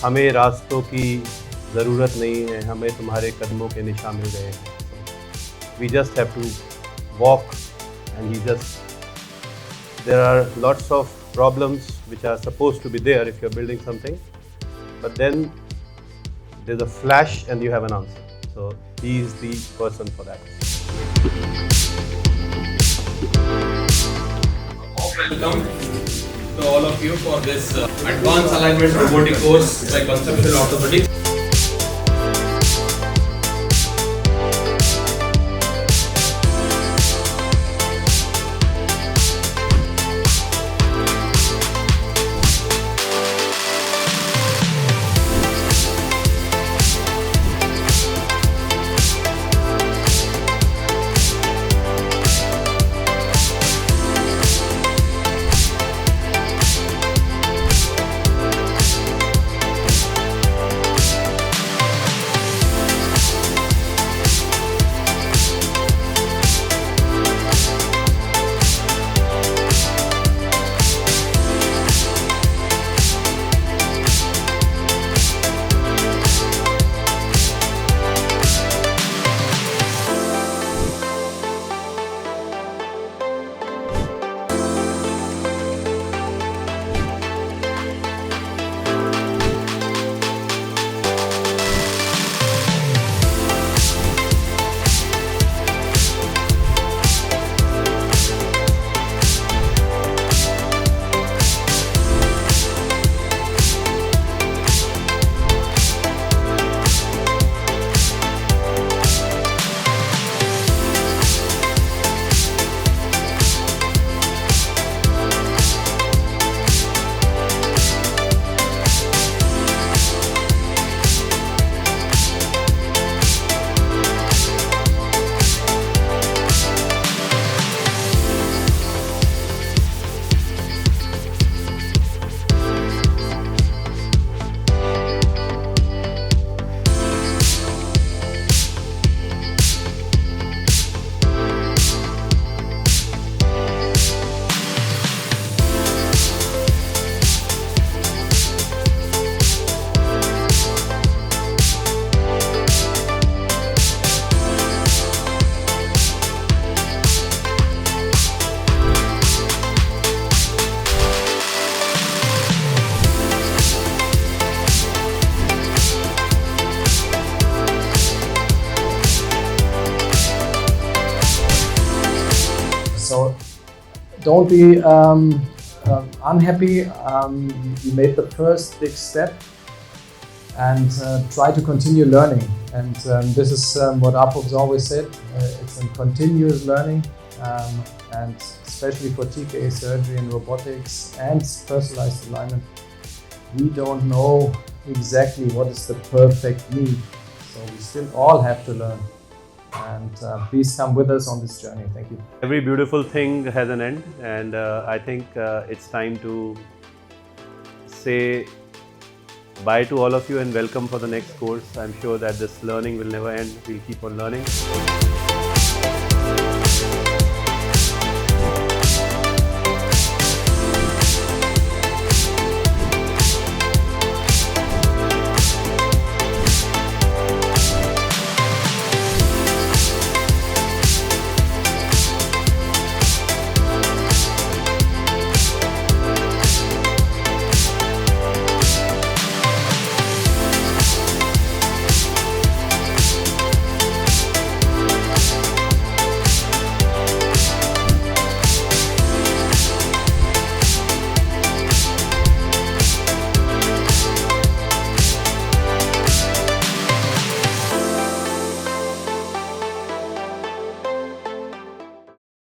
हमें रास्तों की ज़रूरत नहीं है, हमें तुम्हारे कदमों के निशान मिल गए हैं. We just have to walk and there are lots of problems which are supposed to be there if you're building something, but then there's a flash and you have an answer. So he is the person for that. Welcome to all of you for this advanced alignment robotic course by Conceptual Orthopedics. So don't be unhappy. You made the first big step, and try to continue learning. And this is what Apurv always said. It's a continuous learning, and especially for TKA surgery and robotics and personalized alignment, we don't know exactly what is the perfect need. So we still all have to learn. And please come with us on this journey. Thank you. Every beautiful thing has an end, and I think it's time to say bye to all of you and welcome for the next course. I'm sure that this learning will never end. We'll keep on learning.